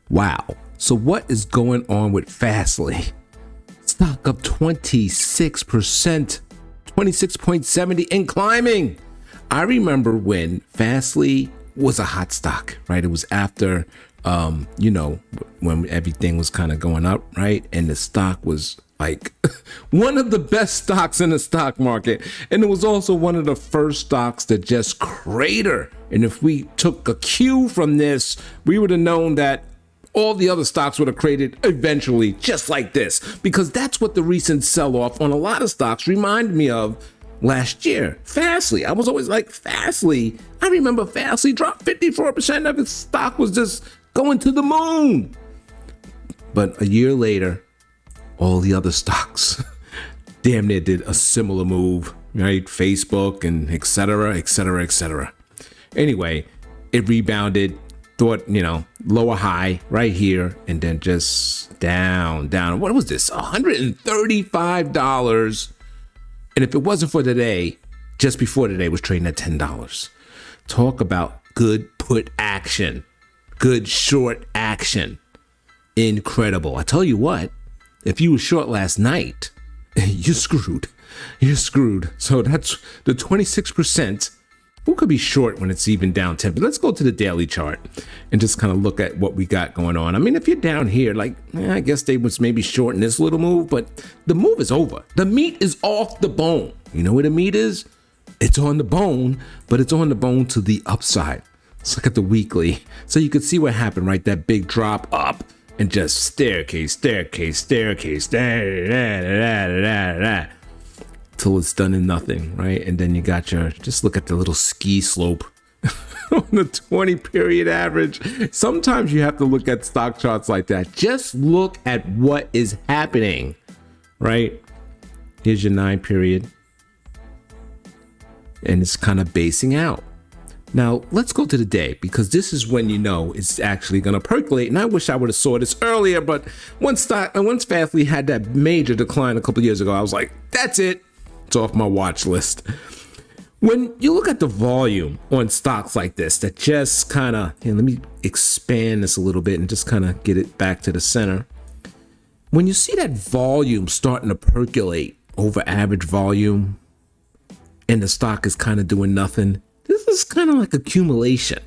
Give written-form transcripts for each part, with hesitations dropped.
Wow. So what is going on with Fsly? Stock up 26%, 26.70 and climbing. I remember when Fsly was a hot stock, right? It was after, when everything was kind of going up, right? And the stock was like one of the best stocks in the stock market. And it was also one of the first stocks that just crater. And if we took a cue from this, we would have known that all the other stocks would have created eventually just like this, because that's what the recent sell-off on a lot of stocks reminded me of last year. Fsly. I was always like, Fsly. I remember Fsly dropped 54% of its stock was just going to the moon. But a year later, all the other stocks damn near did a similar move, right? Facebook and et cetera, et cetera, et cetera. Anyway, it rebounded. Thought, lower high right here, and then just down. What was this? $135. And if it wasn't for today, just before today was trading at $10. Talk about good put action, good short action. Incredible. I tell you what, if you were short last night, you're screwed. You're screwed. So that's the 26%. Who could be short when it's even down 10? But let's go to the daily chart and just kind of look at what we got going on. I mean, if you're down here, I guess they was maybe short in this little move, but the move is over. The meat is off the bone. You know where the meat is? It's on the bone, but it's on the bone to the upside. Let's look at the weekly. So you can see what happened, right? That big drop up and just staircase, till it's done in nothing, right? And then you got just look at the little ski slope on the 20 period average. Sometimes you have to look at stock charts like that. Just look at what is happening, right? Here's your 9 period. And it's kind of basing out. Now, let's go to the day, because this is when it's actually going to percolate. And I wish I would have saw this earlier, but once Fsly had that major decline a couple of years ago, I was like, that's it. It's off my watch list. When you look at the volume on stocks like this, that just kind of, let me expand this a little bit and just kind of get it back to the center. When you see that volume starting to percolate over average volume and the stock is kind of doing nothing, this is kind of like accumulation,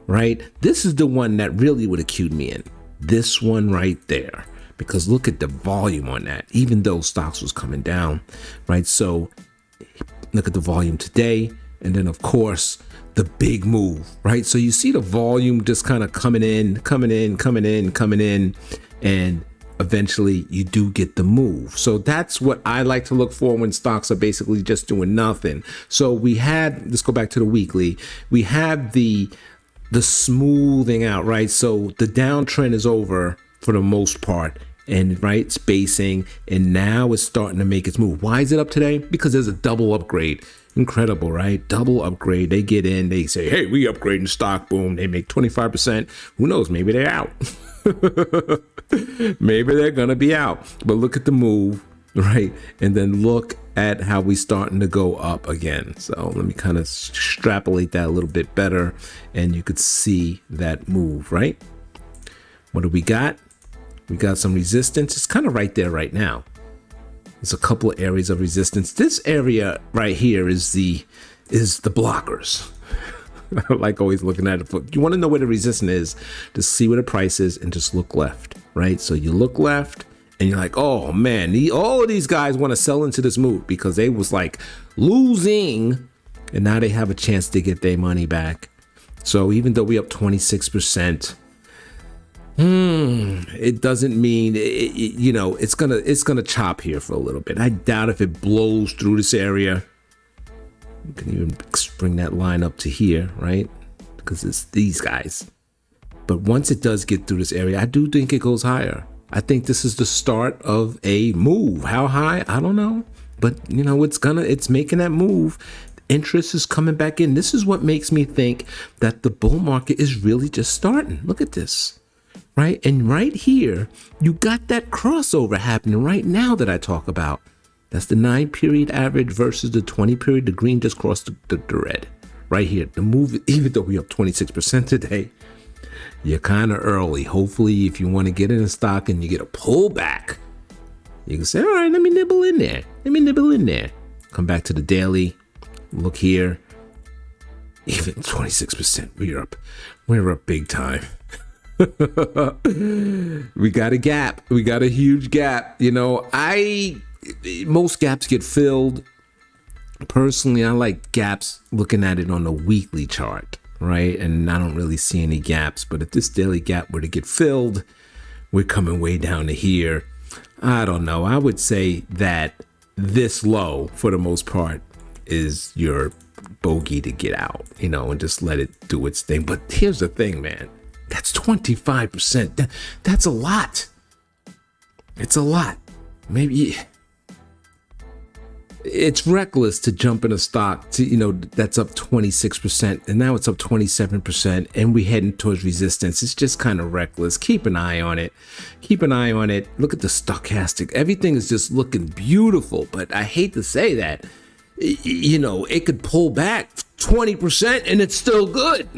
right? This is the one that really would have cued me in. This one right there. Because look at the volume on that, even though stocks was coming down, right? So look at the volume today. And then, of course, the big move, right? So you see the volume just kind of coming in. And eventually you do get the move. So that's what I like to look for when stocks are basically just doing nothing. So let's go back to the weekly. We have the smoothing out, right? So the downtrend is over for the most part. And right, spacing, and now it's starting to make its move. Why is it up today? Because there's a double upgrade. Incredible, right? Double upgrade. They get in, they say, hey, we upgrading stock, boom. They make 25%. Who knows? Maybe they're out. Maybe they're gonna be out. But look at the move, right? And then look at how we starting to go up again. So let me kind of extrapolate that a little bit better, and you could see that move, right? What do we got? We got some resistance. It's kind of right there right now. There's a couple of areas of resistance. This area right here is the blockers. I like always looking at it. You want to know where the resistance is, just see where the price is and just look left, right? So you look left and you're like, oh man, all of these guys want to sell into this move because they was like losing, and now they have a chance to get their money back. So even though we up 26%, it doesn't mean it's gonna chop here for a little bit. I doubt if it blows through this area. You can even bring that line up to here, right? Because it's these guys. But once it does get through this area, I do think it goes higher. I think this is the start of a move. How high? I don't know. But it's making that move. Interest is coming back in. This is what makes me think that the bull market is really just starting. Look at this. Right? And right here, you got that crossover happening right now that I talk about. That's the 9 period average versus the 20 period. The green just crossed the red right here. The move, even though we up 26% today, you're kind of early. Hopefully, if you want to get in a stock and you get a pullback, you can say, all right, let me nibble in there. Let me nibble in there. Come back to the daily. Look here. Even 26%. We're up big time. We got a gap. We got a huge gap. You know, most gaps get filled. Personally, I like gaps looking at it on the weekly chart, right? And I don't really see any gaps. But if this daily gap were to get filled, we're coming way down to here. I don't know. I would say that this low, for the most part, is your bogey to get out, you know, and just let it do its thing. But here's the thing, man. That's 25%. That's a lot. It's a lot. Maybe it's reckless to jump in a stock to, you know, that's up 26% and now it's up 27% and we're heading towards resistance. It's just kind of reckless. Keep an eye on it. Keep an eye on it. Look at the stochastic. Everything is just looking beautiful, but I hate to say that. You know, it could pull back 20% and it's still good.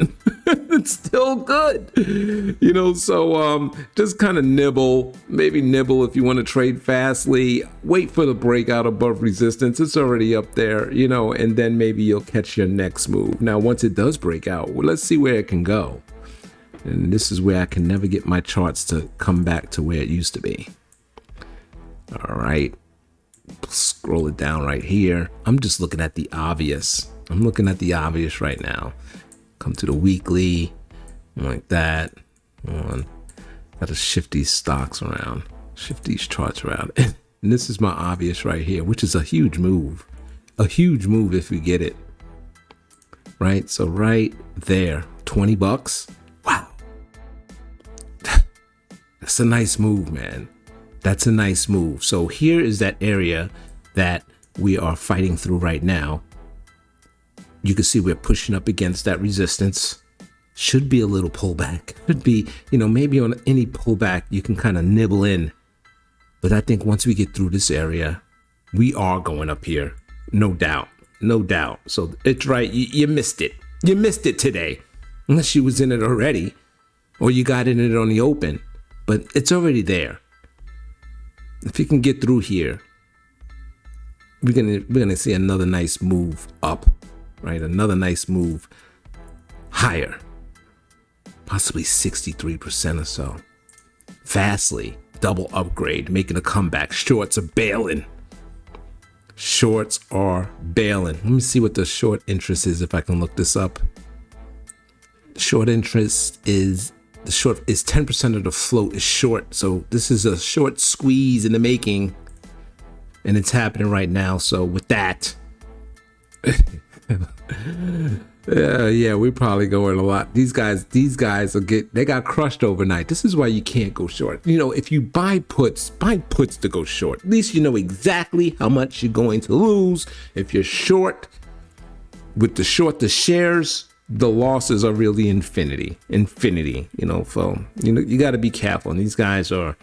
It's still good. You know, so just kind of nibble, maybe nibble if you want to trade Fsly. Wait for the breakout above resistance. It's already up there, you know, and then maybe you'll catch your next move. Now, once it does break out, well, let's see where it can go. And this is where I can never get my charts to come back to where it used to be. All right. Scroll it down right here. I'm just looking at the obvious. I'm looking at the obvious right now. Come to the weekly, like that. Gotta shift these stocks around, shift these charts around. And this is my obvious right here, which is a huge move. A huge move if we get it. Right? So right there, 20 bucks. Wow. That's a nice move, man. That's a nice move. So here is that area that we are fighting through right now. You can see we're pushing up against that resistance. Should be a little pullback. Should be, you know, maybe on any pullback, you can kind of nibble in. But I think once we get through this area, we are going up here. No doubt. No doubt. So it's right. You missed it. You missed it today. Unless you was in it already or you got in it on the open. But it's already there. If you can get through here, we're gonna see another nice move up, right? Another nice move higher, possibly 63% or so. Fsly, double upgrade, making a comeback. Shorts are bailing. Shorts are bailing. Let me see what the short interest is if I can look this up. Short interest is 10% of the float is short. So this is a short squeeze in the making and it's happening right now. So with that, yeah, we're probably going a lot. These guys they got crushed overnight. This is why you can't go short. You know, if you buy puts to go short. At least you know exactly how much you're going to lose. If you're short with the shares, the losses are really infinity, you know, so, you know, you got to be careful. And these guys are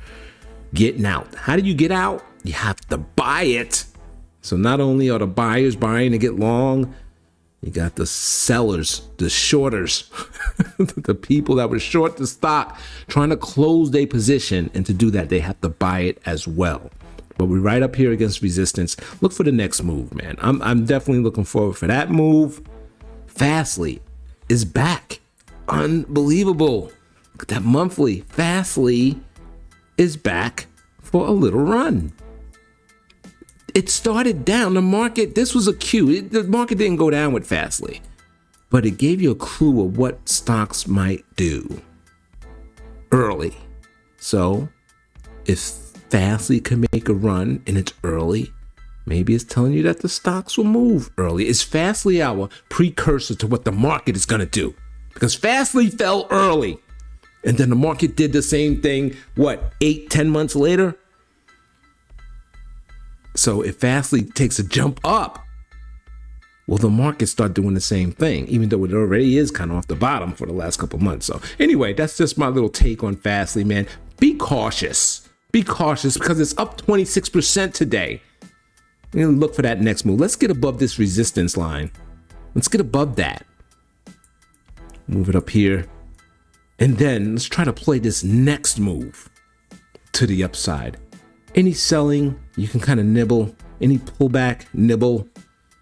getting out. How do you get out? You have to buy it. So not only are the buyers buying to get long, you got the sellers, the shorters, the people that were short the stock trying to close their position. And to do that, they have to buy it as well. But we're right up here against resistance. Look for the next move, man. I'm definitely looking forward for that move. Fsly is back. Unbelievable. Look at that monthly. Fsly is back for a little run. It started down. The market, this was a cue. The market didn't go down with Fsly, but it gave you a clue of what stocks might do early. So if Fsly can make a run and it's early, maybe it's telling you that the stocks will move early. Is Fsly our precursor to what the market is going to do? Because Fsly fell early and then the market did the same thing, 8-10 months later? So if Fsly takes a jump up, will the market start doing the same thing, even though it already is kind of off the bottom for the last couple of months. So anyway, that's just my little take on Fsly, man. Be cautious. Be cautious because it's up 26% today. We're going to look for that next move. Let's get above this resistance line. Let's get above that. Move it up here. And then let's try to play this next move to the upside. Any selling, you can kind of nibble. Any pullback, nibble.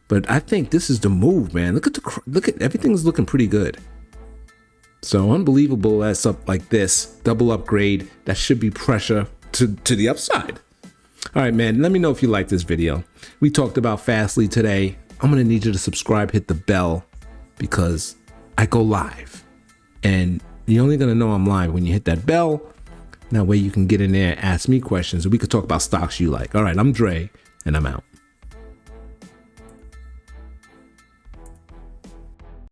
But I think this is the move, man. Look at everything's looking pretty good. So unbelievable that's up like this. Double upgrade. That should be pressure to the upside. All right, man. Let me know if you like this video. We talked about Fsly today. I'm going to need you to subscribe, hit the bell, because I go live. And you're only going to know I'm live when you hit that bell. That way you can get in there and ask me questions and we could talk about stocks you like. All right, I'm Dre and I'm out.